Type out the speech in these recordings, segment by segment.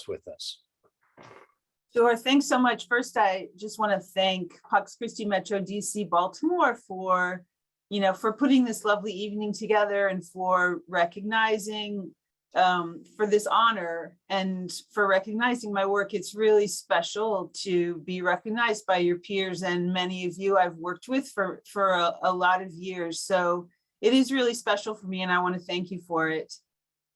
with us. Sure, thanks so much. First, I just want to thank Pax Christi Metro DC Baltimore for, for putting this lovely evening together and for recognizing, for this honor and for recognizing my work. It's really special to be recognized by your peers and many of you I've worked with for a lot of years. So it is really special for me and I want to thank you for it.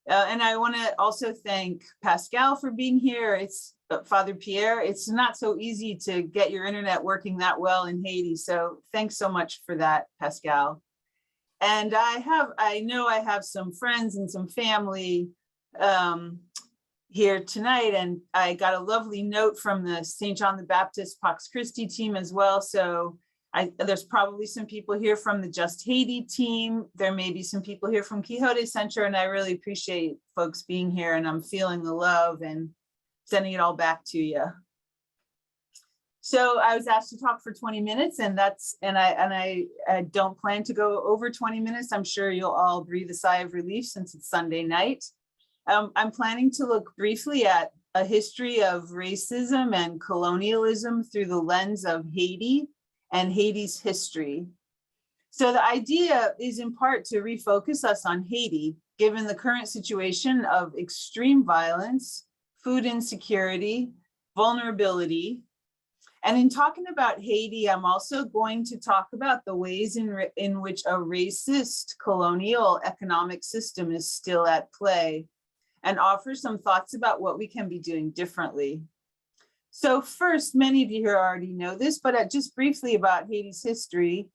And I want to also thank Pascal for being here. It's Father Pierre. It's not so easy to get your internet working that well in Haiti. So thanks so much for that, Pascal. And I know I have some friends and some family here tonight. And I got a lovely note from the St. John the Baptist Pax Christi team as well. So there's probably some people here from the Just Haiti team. There may be some people here from Quixote Center, and I really appreciate folks being here, and I'm feeling the love and sending it all back to you. So I was asked to talk for 20 minutes, and I don't plan to go over 20 minutes. I'm sure you'll all breathe a sigh of relief since it's Sunday night. I'm planning to look briefly at a history of racism and colonialism through the lens of Haiti and Haiti's history. So the idea is in part to refocus us on Haiti, given the current situation of extreme violence, food insecurity, vulnerability. And in talking about Haiti, I'm also going to talk about the ways in which a racist colonial economic system is still at play and offer some thoughts about what we can be doing differently. So first, many of you here already know this, but just briefly about Haiti's history.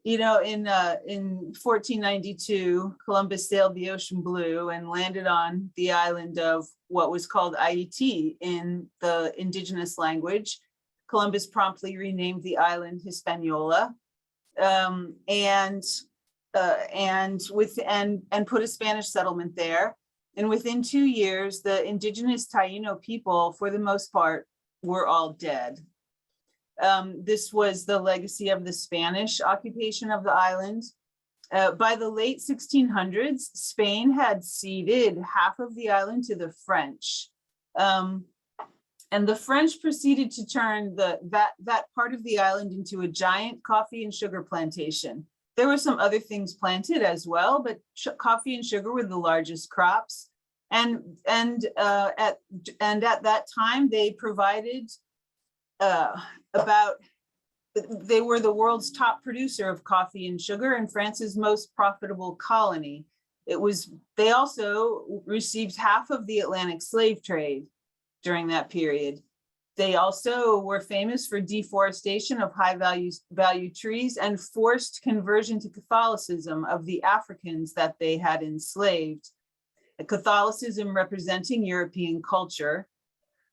In 1492, Columbus sailed the ocean blue and landed on the island of what was called Haiti in the indigenous language. Columbus promptly renamed the island Hispaniola, and put a Spanish settlement there. And within 2 years, the indigenous Taino people, for the most part, were all dead. This was the legacy of the Spanish occupation of the island. By the late 1600s, Spain had ceded half of the island to the French. And the French proceeded to turn that part of the island into a giant coffee and sugar plantation. There were some other things planted as well, but coffee and sugar were the largest crops. And at that time, they provided they were the world's top producer of coffee and sugar and France's most profitable colony. They also received half of the Atlantic slave trade during that period. They also were famous for deforestation of high value trees and forced conversion to Catholicism of the Africans that they had enslaved. Catholicism representing European culture.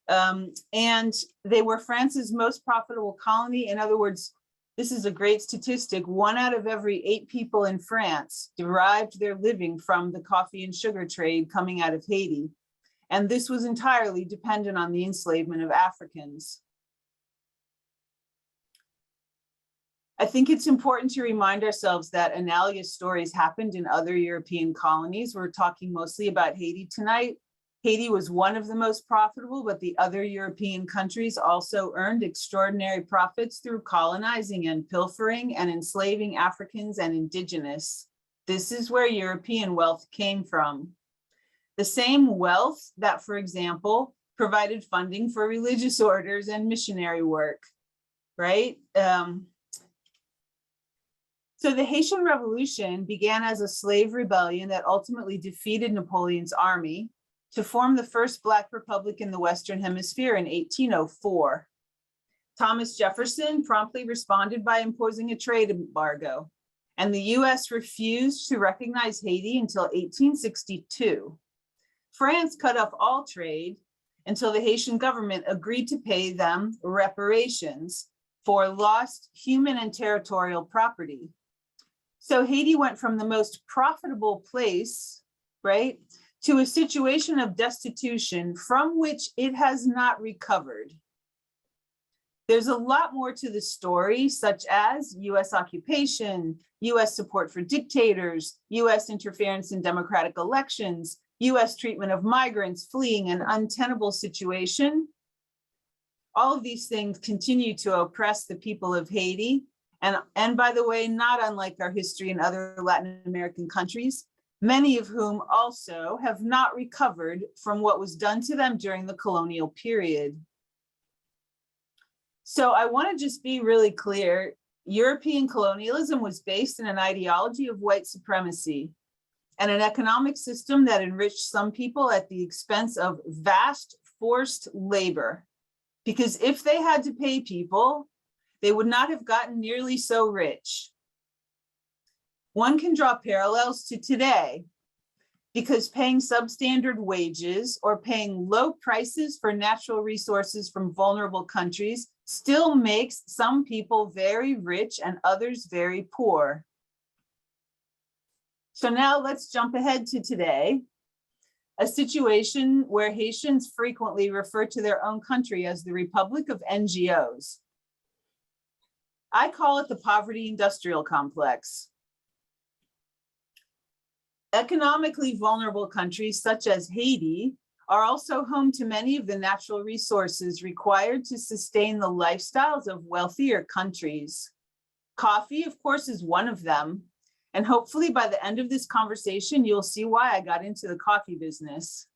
And they were France's most profitable colony. In other words, this is a great statistic. 1 out of every 8 people in France derived their living from the coffee and sugar trade coming out of Haiti. And this was entirely dependent on the enslavement of Africans. I think it's important to remind ourselves that analogous stories happened in other European colonies. We're talking mostly about Haiti tonight. Haiti was one of the most profitable, but the other European countries also earned extraordinary profits through colonizing and pilfering and enslaving Africans and indigenous. This is where European wealth came from. The same wealth that, for example, provided funding for religious orders and missionary work, right? So the Haitian Revolution began as a slave rebellion that ultimately defeated Napoleon's army to form the first Black Republic in the Western Hemisphere in 1804. Thomas Jefferson promptly responded by imposing a trade embargo, and the US refused to recognize Haiti until 1862. France cut off all trade until the Haitian government agreed to pay them reparations for lost human and territorial property. So Haiti went from the most profitable place, right, to a situation of destitution from which it has not recovered. There's a lot more to the story, such as US occupation, US support for dictators, US interference in democratic elections, US treatment of migrants fleeing an untenable situation. All of these things continue to oppress the people of Haiti. And by the way, not unlike our history in other Latin American countries, many of whom also have not recovered from what was done to them during the colonial period. So I want to just be really clear. European colonialism was based in an ideology of white supremacy and an economic system that enriched some people at the expense of vast forced labor. Because if they had to pay people, they would not have gotten nearly so rich. One can draw parallels to today, because paying substandard wages or paying low prices for natural resources from vulnerable countries still makes some people very rich and others very poor. So now let's jump ahead to today, a situation where Haitians frequently refer to their own country as the Republic of NGOs. I call it the poverty industrial complex. Economically vulnerable countries such as Haiti are also home to many of the natural resources required to sustain the lifestyles of wealthier countries. Coffee, of course, is one of them. And hopefully by the end of this conversation, you'll see why I got into the coffee business.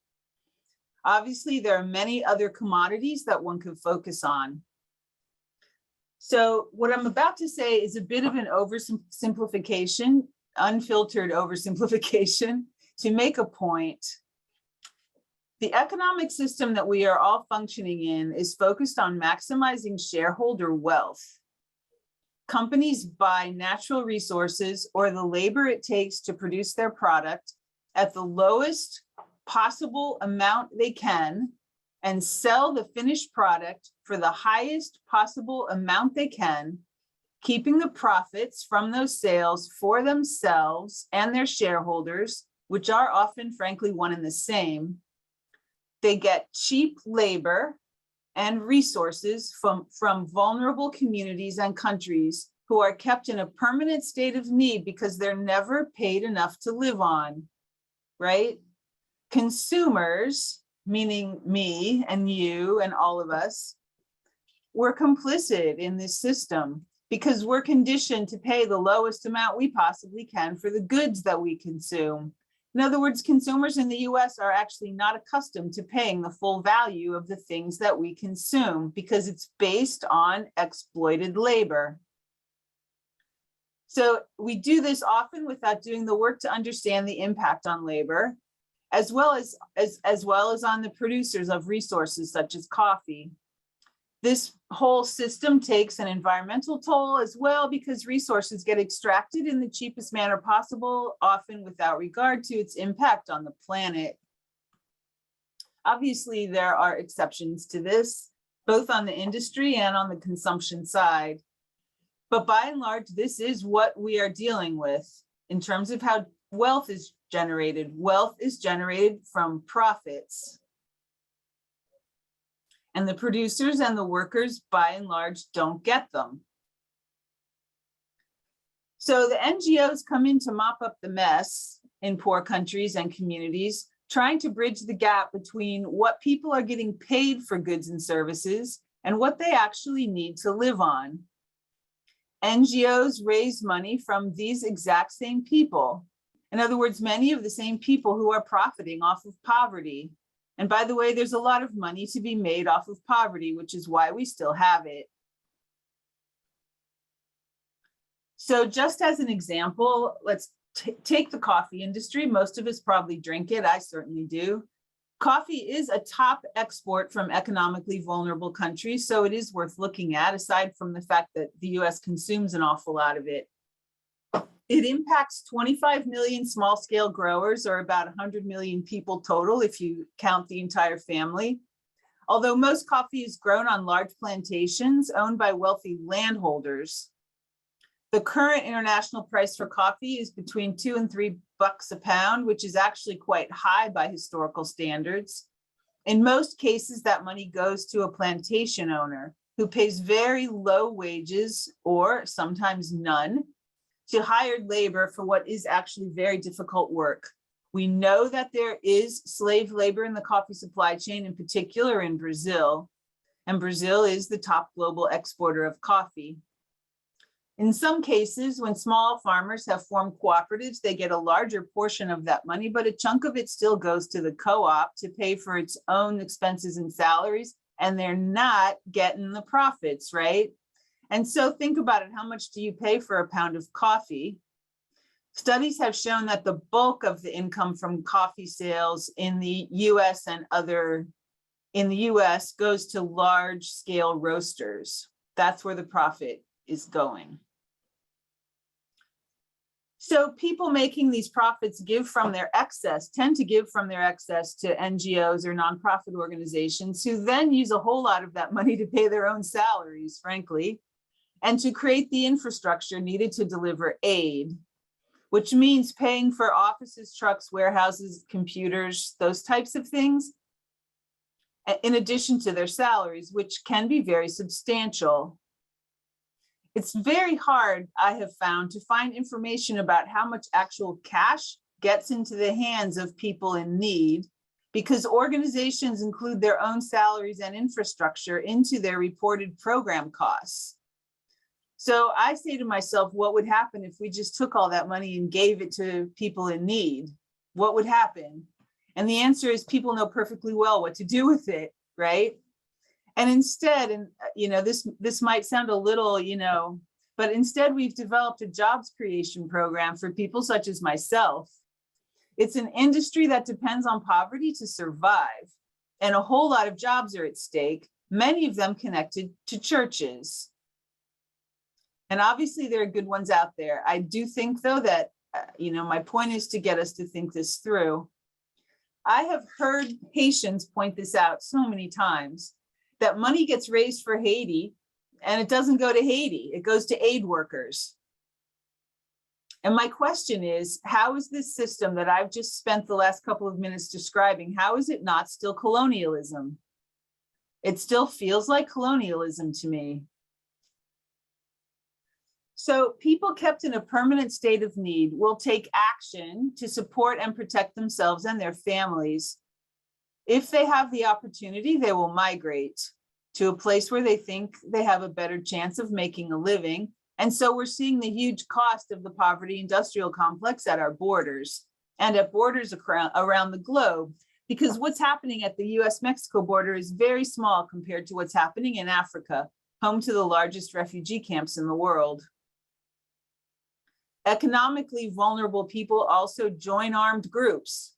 Obviously, there are many other commodities that one could focus on. So what I'm about to say is a bit of an oversimplification, unfiltered oversimplification, to make a point. The economic system that we are all functioning in is focused on maximizing shareholder wealth. Companies buy natural resources or the labor it takes to produce their product at the lowest possible amount they can and sell the finished product for the highest possible amount they can, keeping the profits from those sales for themselves and their shareholders, which are often, frankly, one and the same. They get cheap labor and resources from vulnerable communities and countries who are kept in a permanent state of need because they're never paid enough to live on, right? Consumers, meaning me and you and all of us, we're complicit in this system because we're conditioned to pay the lowest amount we possibly can for the goods that we consume. In other words, consumers in the US are actually not accustomed to paying the full value of the things that we consume because it's based on exploited labor. So we do this often without doing the work to understand the impact on labor, as well as on the producers of resources such as coffee. This whole system takes an environmental toll as well because resources get extracted in the cheapest manner possible, often without regard to its impact on the planet. Obviously, there are exceptions to this, both on the industry and on the consumption side. But by and large, this is what we are dealing with in terms of how wealth is generated. Wealth is generated from profits. And the producers and the workers, by and large, don't get them. So the NGOs come in to mop up the mess in poor countries and communities, trying to bridge the gap between what people are getting paid for goods and services and what they actually need to live on. NGOs raise money from these exact same people. In other words, many of the same people who are profiting off of poverty. And by the way, there's a lot of money to be made off of poverty, which is why we still have it. So just as an example, let's take the coffee industry. Most of us probably drink it. I certainly do. Coffee is a top export from economically vulnerable countries, so it is worth looking at, aside from the fact that the US consumes an awful lot of it. It impacts 25 million small-scale growers, or about 100 million people total if you count the entire family. Although most coffee is grown on large plantations owned by wealthy landholders. The current international price for coffee is between $2 and $3 a pound, which is actually quite high by historical standards. In most cases, that money goes to a plantation owner who pays very low wages, or sometimes none, to hired labor for what is actually very difficult work. We know that there is slave labor in the coffee supply chain, in particular in Brazil, and Brazil is the top global exporter of coffee. In some cases, when small farmers have formed cooperatives, they get a larger portion of that money, but a chunk of it still goes to the co-op to pay for its own expenses and salaries, and they're not getting the profits, right? And so think about it, how much do you pay for a pound of coffee? Studies have shown that the bulk of the income from coffee sales in the US and in the US goes to large scale roasters. That's where the profit is going. So people making these profits give from their excess, tend to give from their excess to NGOs or nonprofit organizations who then use a whole lot of that money to pay their own salaries, frankly, and to create the infrastructure needed to deliver aid, which means paying for offices, trucks, warehouses, computers, those types of things, in addition to their salaries, which can be very substantial. It's very hard, I have found, to find information about how much actual cash gets into the hands of people in need, because organizations include their own salaries and infrastructure into their reported program costs. So I say to myself, what would happen if we just took all that money and gave it to people in need? What would happen? And the answer is people know perfectly well what to do with it, right? And instead, and this might sound a little, but instead we've developed a jobs creation program for people such as myself. It's an industry that depends on poverty to survive, and a whole lot of jobs are at stake, many of them connected to churches. And obviously there are good ones out there. I do think though that, my point is to get us to think this through. I have heard Haitians point this out so many times, that money gets raised for Haiti and it doesn't go to Haiti, it goes to aid workers. And my question is, how is this system that I've just spent the last couple of minutes describing, how is it not still colonialism? It still feels like colonialism to me. So people kept in a permanent state of need will take action to support and protect themselves and their families. If they have the opportunity, they will migrate to a place where they think they have a better chance of making a living. And so we're seeing the huge cost of the poverty industrial complex at our borders and at borders around the globe, because what's happening at the US-Mexico border is very small compared to what's happening in Africa, home to the largest refugee camps in the world. Economically vulnerable people also join armed groups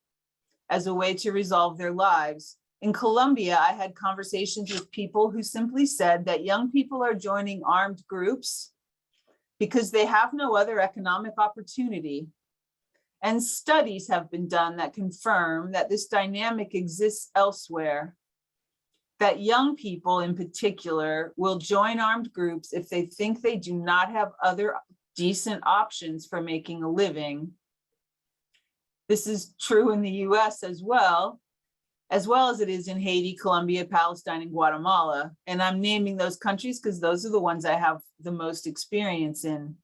as a way to resolve their lives. In Colombia, I had conversations with people who simply said that young people are joining armed groups because they have no other economic opportunity. And studies have been done that confirm that this dynamic exists elsewhere, that young people in particular will join armed groups if they think they do not have other decent options for making a living. This is true in the US as well as it is in Haiti, Colombia, Palestine, and Guatemala. And I'm naming those countries because those are the ones I have the most experience in.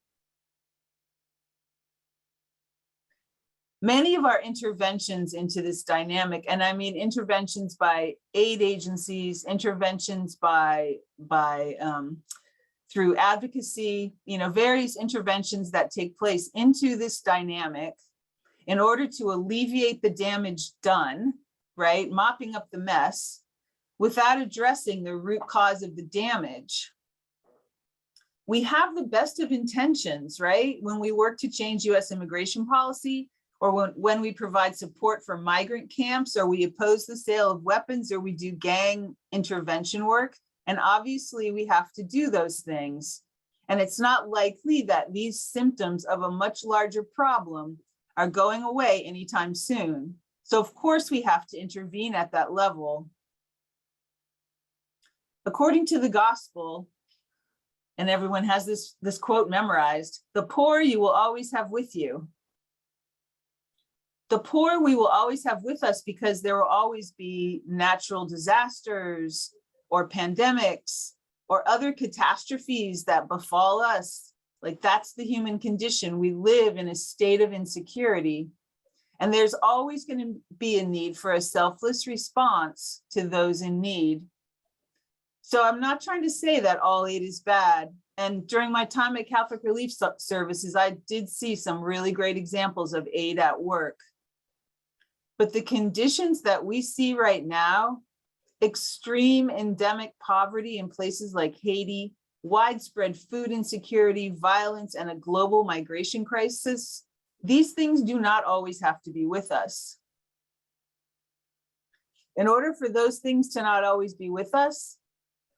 Many of our interventions into this dynamic, and I mean interventions by aid agencies, interventions through advocacy, various interventions that take place into this dynamic in order to alleviate the damage done, right? Mopping up the mess without addressing the root cause of the damage. We have the best of intentions, right? When we work to change US immigration policy, or when we provide support for migrant camps, or we oppose the sale of weapons, or we do gang intervention work. And obviously we have to do those things. And it's not likely that these symptoms of a much larger problem are going away anytime soon. So of course we have to intervene at that level. According to the gospel, and everyone has this quote memorized, the poor you will always have with you. The poor we will always have with us because there will always be natural disasters or pandemics or other catastrophes that befall us. Like, that's the human condition. We live in a state of insecurity. And there's always going to be a need for a selfless response to those in need. So I'm not trying to say that all aid is bad. And during my time at Catholic Relief Services, I did see some really great examples of aid at work. But the conditions that we see right now, extreme endemic poverty in places like Haiti, widespread food insecurity, violence, and a global migration crisis, these things do not always have to be with us. In order for those things to not always be with us,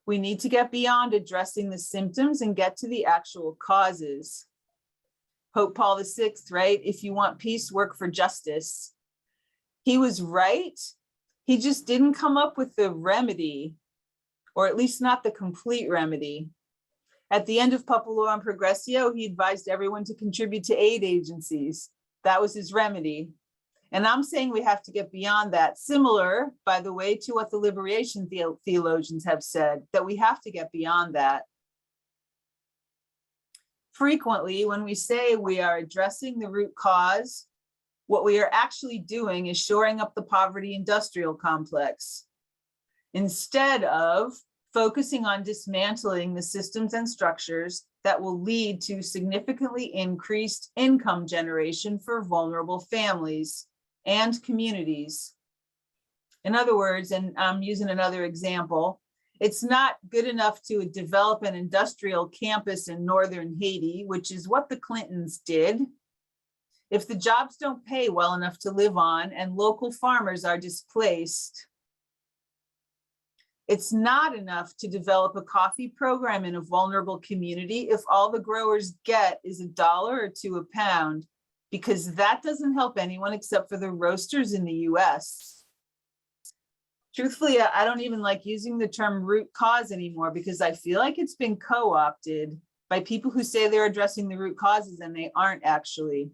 we need to get beyond addressing the symptoms and get to the actual causes. Pope Paul VI, right? If you want peace, work for justice. He was right. He just didn't come up with the remedy, or at least not the complete remedy. At the end of Populorum Progressio, he advised everyone to contribute to aid agencies. That was his remedy. And I'm saying we have to get beyond that. Similar, by the way, to what the liberation theologians have said, that we have to get beyond that. Frequently, when we say we are addressing the root cause, what we are actually doing is shoring up the poverty industrial complex, instead of focusing on dismantling the systems and structures that will lead to significantly increased income generation for vulnerable families and communities. In other words, and I'm using another example, it's not good enough to develop an industrial campus in northern Haiti, which is what the Clintons did, if the jobs don't pay well enough to live on and local farmers are displaced. It's not enough to develop a coffee program in a vulnerable community if all the growers get is $1 or $2 a pound, because that doesn't help anyone except for the roasters in the US. Truthfully, I don't even like using the term root cause anymore because I feel like it's been co-opted by people who say they're addressing the root causes and they aren't actually.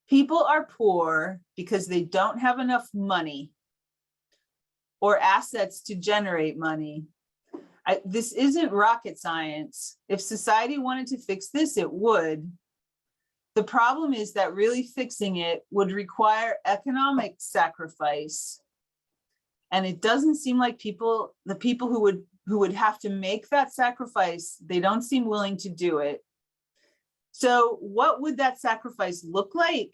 People are poor because they don't have enough money or assets to generate money. This isn't rocket science. If society wanted to fix this, it would. The problem is that really fixing it would require economic sacrifice. And it doesn't seem like the people who would have to make that sacrifice, they don't seem willing to do it. So what would that sacrifice look like?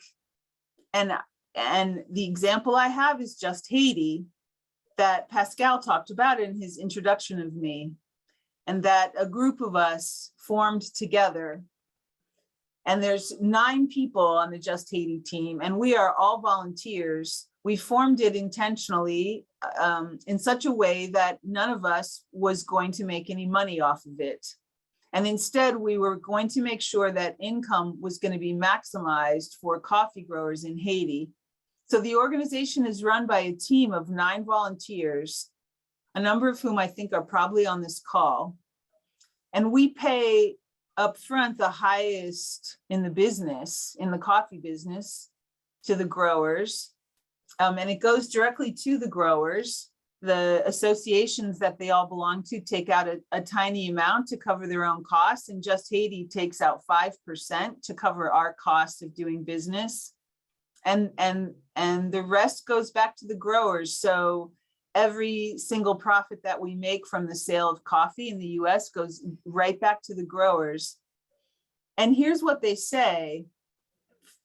And the example I have is just Haiti, that Pascal talked about in his introduction of me, and that a group of us formed together. And there's 9 people on the Just Haiti team, and we are all volunteers. We formed it intentionally in such a way that none of us was going to make any money off of it. And instead, we were going to make sure that income was going to be maximized for coffee growers in Haiti. So the organization is run by a team of 9 volunteers, a number of whom I think are probably on this call. And we pay upfront the highest in the business, in the coffee business, to the growers. And it goes directly to the growers. The associations that they all belong to take out a tiny amount to cover their own costs. And Just Haiti takes out 5% to cover our costs of doing business. And the rest goes back to the growers. So every single profit that we make from the sale of coffee in the US goes right back to the growers. And here's what they say.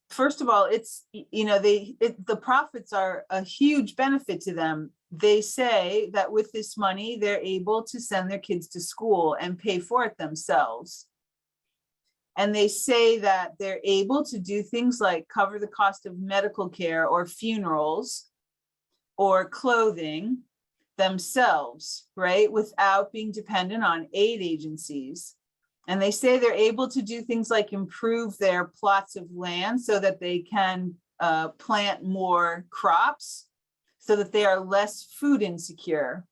First of all, it's, the profits are a huge benefit to them. They say that with this money, they're able to send their kids to school and pay for it themselves. And they say that they're able to do things like cover the cost of medical care or funerals or clothing themselves, right? Without being dependent on aid agencies. And they say they're able to do things like improve their plots of land so that they can plant more crops so that they are less food insecure.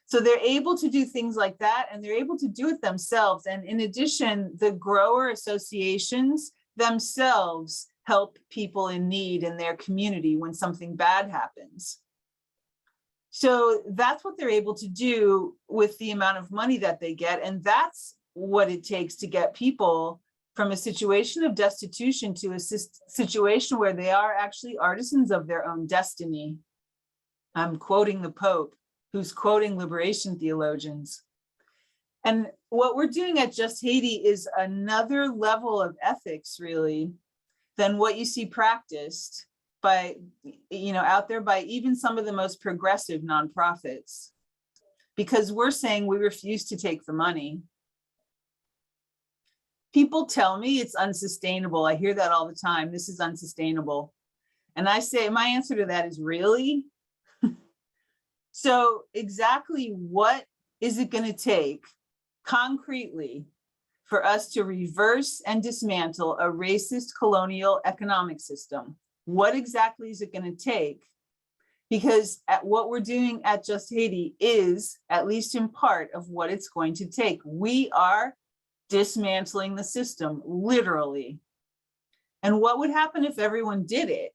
So they're able to do things like that, and they're able to do it themselves. And in addition, the grower associations themselves help people in need in their community when something bad happens. So that's what they're able to do with the amount of money that they get. And that's what it takes to get people from a situation of destitution to a situation where they are actually artisans of their own destiny. I'm quoting the Pope, who's quoting liberation theologians. And what we're doing at Just Haiti is another level of ethics, really, than what you see practiced by, out there by even some of the most progressive nonprofits. Because we're saying we refuse to take the money. People tell me it's unsustainable. I hear that all the time. This is unsustainable. And I say, my answer to that is really? So exactly what is it going to take concretely for us to reverse and dismantle a racist colonial economic system? What exactly is it going to take? Because what we're doing at Just Haiti is, at least in part, of what it's going to take. We are dismantling the system, literally. And what would happen if everyone did it?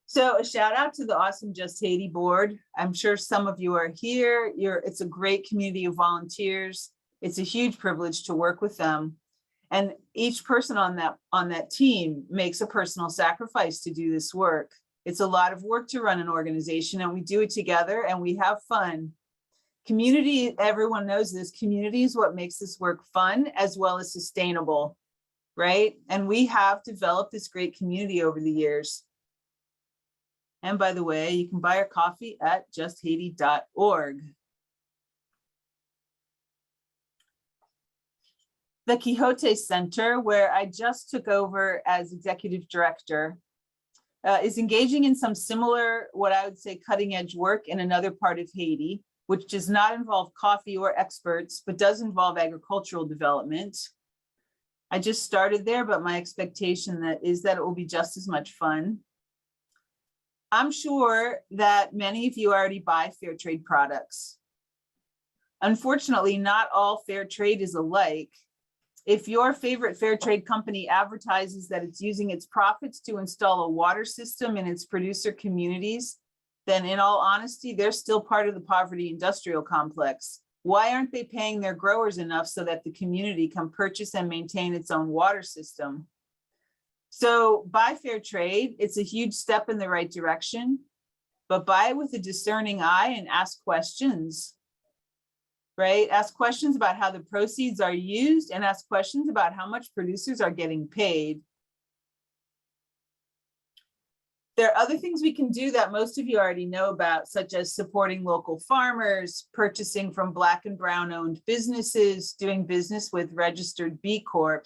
So a shout out to the awesome Just Haiti board. I'm sure some of you are here. It's a great community of volunteers. It's a huge privilege to work with them. And each person on that team makes a personal sacrifice to do this work. It's a lot of work to run an organization, and we do it together and we have fun. Community, everyone knows this, community is what makes this work fun as well as sustainable, right? And we have developed this great community over the years. And by the way, you can buy our coffee at justhaiti.org. The Quixote Center, where I just took over as executive director, is engaging in some similar, what I would say, cutting edge work in another part of Haiti, which does not involve coffee or experts, but does involve agricultural development. I just started there, but my expectation is that it will be just as much fun. I'm sure that many of you already buy fair trade products. Unfortunately, not all fair trade is alike. If your favorite fair trade company advertises that it's using its profits to install a water system in its producer communities, then in all honesty, they're still part of the poverty industrial complex. Why aren't they paying their growers enough so that the community can purchase and maintain its own water system? So buy fair trade, it's a huge step in the right direction, but buy it with a discerning eye and ask questions. Right? Ask questions about how the proceeds are used and ask questions about how much producers are getting paid. There are other things we can do that most of you already know about, such as supporting local farmers, purchasing from Black and Brown owned businesses, doing business with registered B Corps.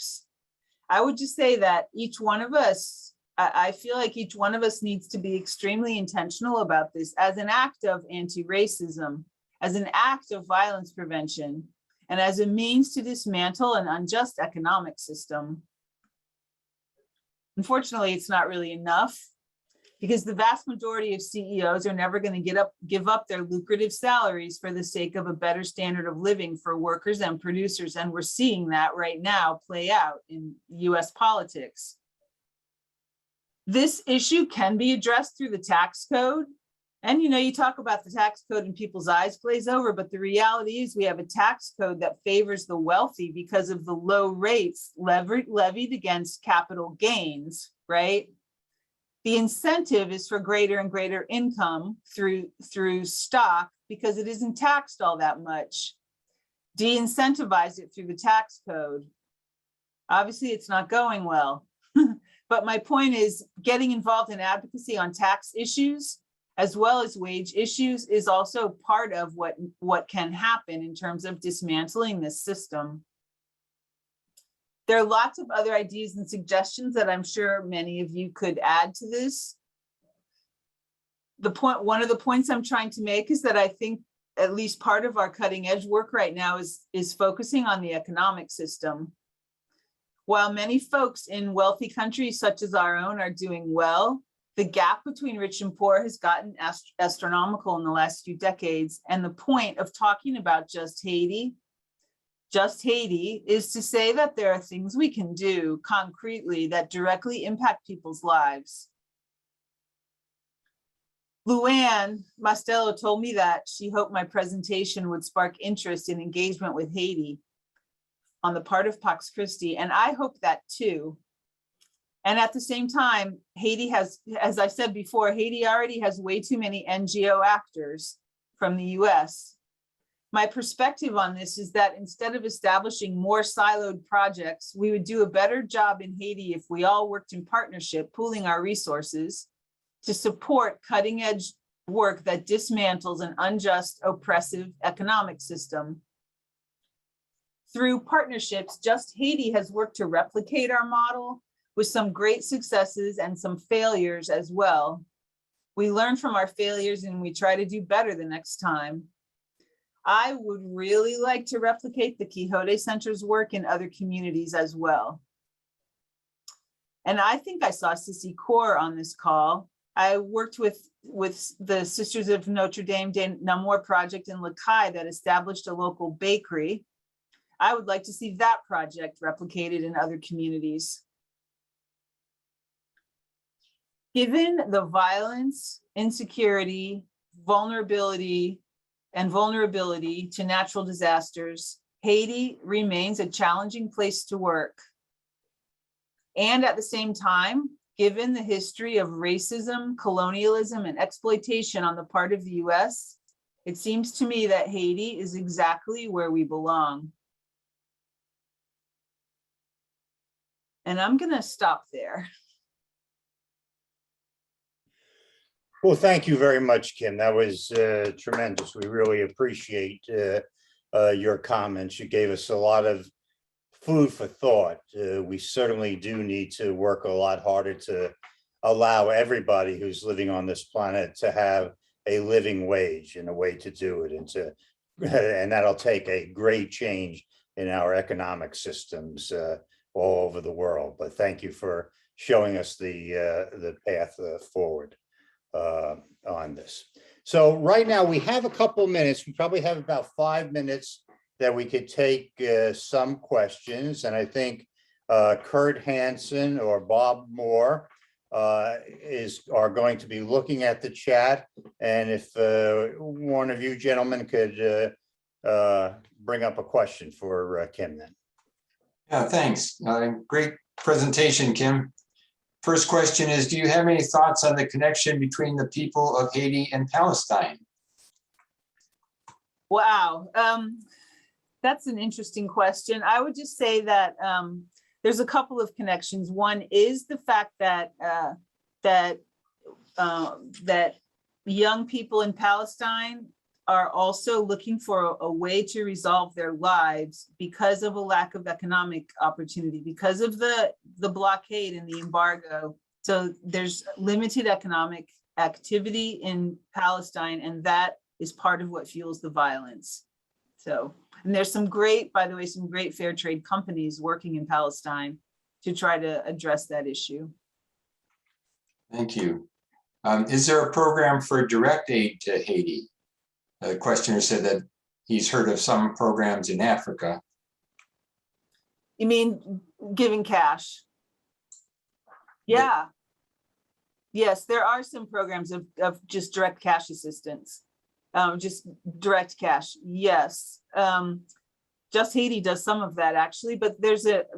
I would just say that each one of us, I feel like each one of us needs to be extremely intentional about this as an act of anti-racism, as an act of violence prevention, and as a means to dismantle an unjust economic system. Unfortunately, it's not really enough because the vast majority of CEOs are never going to give up their lucrative salaries for the sake of a better standard of living for workers and producers. And we're seeing that right now play out in US politics. This issue can be addressed through the tax code. And you talk about the tax code and people's eyes glaze over, but the reality is we have a tax code that favors the wealthy because of the low rates levied against capital gains, right? The incentive is for greater and greater income through stock because it isn't taxed all that much. De-incentivize it through the tax code. Obviously, it's not going well. But my point is getting involved in advocacy on tax issues as well as wage issues is also part of what can happen in terms of dismantling this system. There are lots of other ideas and suggestions that I'm sure many of you could add to this. One of the points I'm trying to make is that I think at least part of our cutting edge work right now is focusing on the economic system. While many folks in wealthy countries such as our own are doing well, the gap between rich and poor has gotten astronomical in the last few decades. And the point of talking about Just Haiti is to say that there are things we can do concretely that directly impact people's lives. Luann Mastello told me that she hoped my presentation would spark interest and engagement with Haiti. on the part of Pax Christi, and I hope that too. And at the same time, Haiti has, as I said before, Haiti already has way too many NGO actors from the US. My perspective on this is that instead of establishing more siloed projects, we would do a better job in Haiti if we all worked in partnership, pooling our resources to support cutting edge work that dismantles an unjust, oppressive economic system. Through partnerships, Just Haiti has worked to replicate our model with some great successes and some failures as well. We learn from our failures and we try to do better the next time. I would really like to replicate the Quixote Center's work in other communities as well. And I think I saw Sissy Kaur on this call. I worked with the Sisters of Notre Dame de Namur project in Lakai that established a local bakery. I would like to see that project replicated in other communities. Given the violence, insecurity, vulnerability to natural disasters, Haiti remains a challenging place to work. And at the same time, given the history of racism, colonialism, and exploitation on the part of the US, it seems to me that Haiti is exactly where we belong. And I'm gonna stop there. Well, thank you very much, Kim. That was tremendous. We really appreciate your comments. You gave us a lot of food for thought. We certainly do need to work a lot harder to allow everybody who's living on this planet to have a living wage and a way to do it, and that'll take a great change in our economic systems all over the world. But thank you for showing us the path forward on this. So right now we have a couple of minutes. We probably have about 5 minutes that we could take some questions. And I think Kurt Hansen or Bob Moore are going to be looking at the chat. And if one of you gentlemen could bring up a question for Kim then. Yeah, thanks. Great presentation, Kim. First question is, do you have any thoughts on the connection between the people of Haiti and Palestine? Wow, that's an interesting question. I would just say that there's a couple of connections. One is the fact that that young people in Palestine are also looking for a way to resolve their lives because of a lack of economic opportunity, because of the blockade and the embargo. So there's limited economic activity in Palestine, and that is part of what fuels the violence. So, and there's some great, by the way, some great fair trade companies working in Palestine to try to address that issue. Thank you. Is there a program for direct aid to Haiti? The questioner said that he's heard of some programs in Africa. You mean giving cash? Yeah. Yes, there are some programs of just direct cash assistance, just direct cash. Yes, Just Haiti does some of that actually, but there's an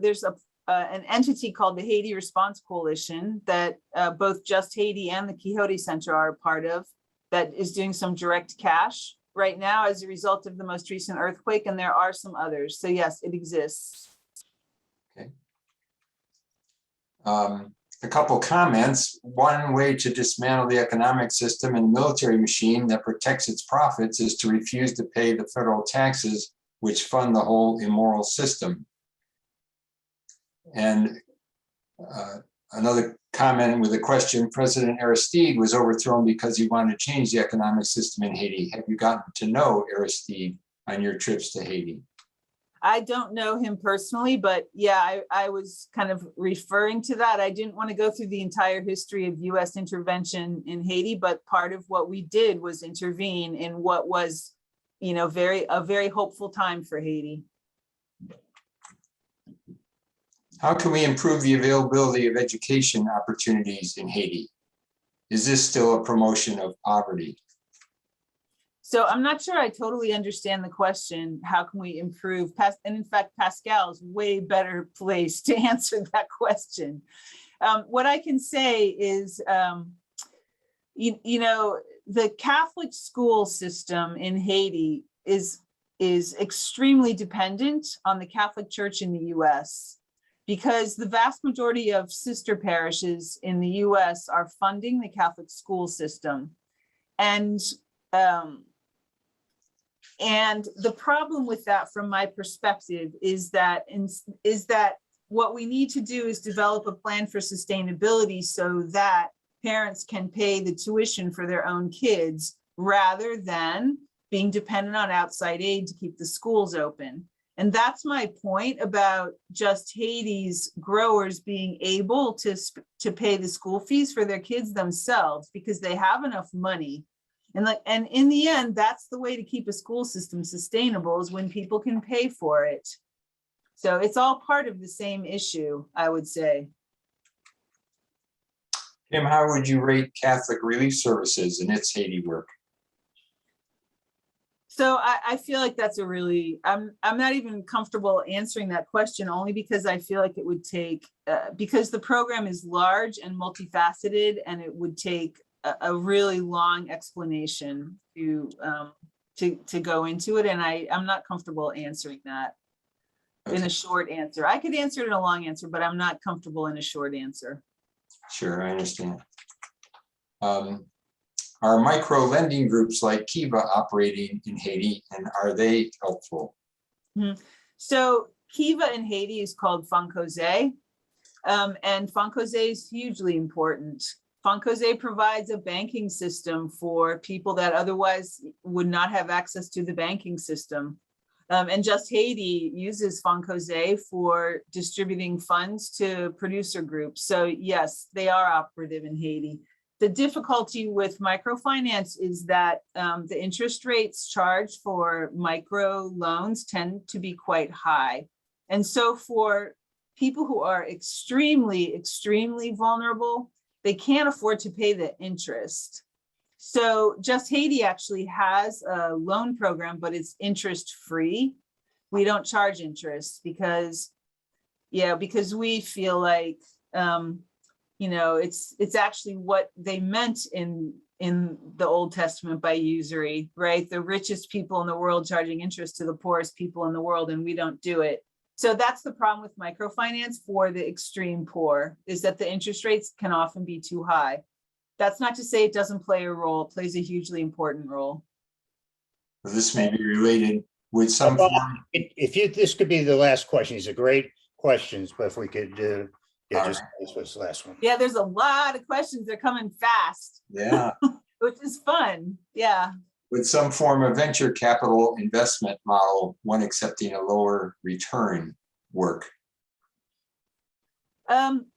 entity called the Haiti Response Coalition that both Just Haiti and the Quixote Center are a part of, that is doing some direct cash right now as a result of the most recent earthquake, and there are some others. So yes, it exists. Okay. A couple comments. One way to dismantle the economic system and military machine that protects its profits is to refuse to pay the federal taxes which fund the whole immoral system. And another comment with a question, President Aristide was overthrown because he wanted to change the economic system in Haiti. Have you gotten to know Aristide on your trips to Haiti? I don't know him personally, but yeah, I was kind of referring to that. I didn't want to go through the entire history of US intervention in Haiti, but part of what we did was intervene in what was, you know, a very hopeful time for Haiti. How can we improve the availability of education opportunities in Haiti? Is this still a promotion of poverty? So I'm not sure I totally understand the question. How can we improve? And in fact, Pascal is way better placed to answer that question. What I can say is, you know, the Catholic school system in Haiti is extremely dependent on the Catholic Church in the US, because the vast majority of sister parishes in the US are funding the Catholic school system. And the problem with that, from my perspective, is that what we need to do is develop a plan for sustainability so that parents can pay the tuition for their own kids rather than being dependent on outside aid to keep the schools open. And that's my point about Just Haiti's growers being able to pay the school fees for their kids themselves, because they have enough money. And in the end, that's the way to keep a school system sustainable, is when people can pay for it. So it's all part of the same issue, I would say. Kim, how would you rate Catholic Relief Services in its Haiti work? So I feel like that's a really, I'm not even comfortable answering that question, only because I feel like it would take, because the program is large and multifaceted, and it would take a really long explanation to go into it. And I'm not comfortable answering that in a short answer. I could answer it in a long answer, but I'm not comfortable in a short answer. Sure, I understand. Are micro lending groups like Kiva operating in Haiti, and are they helpful? So Kiva in Haiti is called Foncose, and Foncose is hugely important. Foncose provides a banking system for people that otherwise would not have access to the banking system. And Just Haiti uses Foncose for distributing funds to producer groups. So yes, they are operative in Haiti. The difficulty with microfinance is that the interest rates charged for micro loans tend to be quite high. And so for people who are extremely, extremely vulnerable, they can't afford to pay the interest. So Just Haiti actually has a loan program, but it's interest free. We don't charge interest because we feel like, you know, it's actually what they meant in the Old Testament by usury, right? The richest people in the world charging interest to the poorest people in the world, and we don't do it. So that's the problem with microfinance for the extreme poor, is that the interest rates can often be too high. That's not to say it doesn't play a role. It plays a hugely important role. This may be related with some Well, form. this could be the last question. These are great questions, but if we could, just this was the last one. Yeah, there's a lot of questions. They're coming fast. Yeah. Which is fun. Yeah. With some form of venture capital investment model, one accepting a lower return work.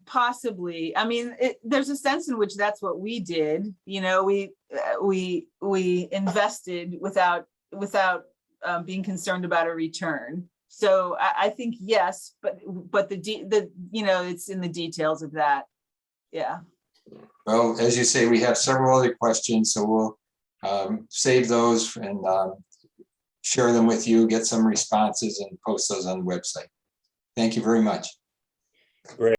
Possibly. I mean, there's a sense in which that's what we did. You know, we invested without being concerned about a return. So I think yes, but the you know, it's in the details of that. Yeah. Well, as you say, we have several other questions, so we'll save those and share them with you, get some responses, and post those on the website. Thank you very much. Great.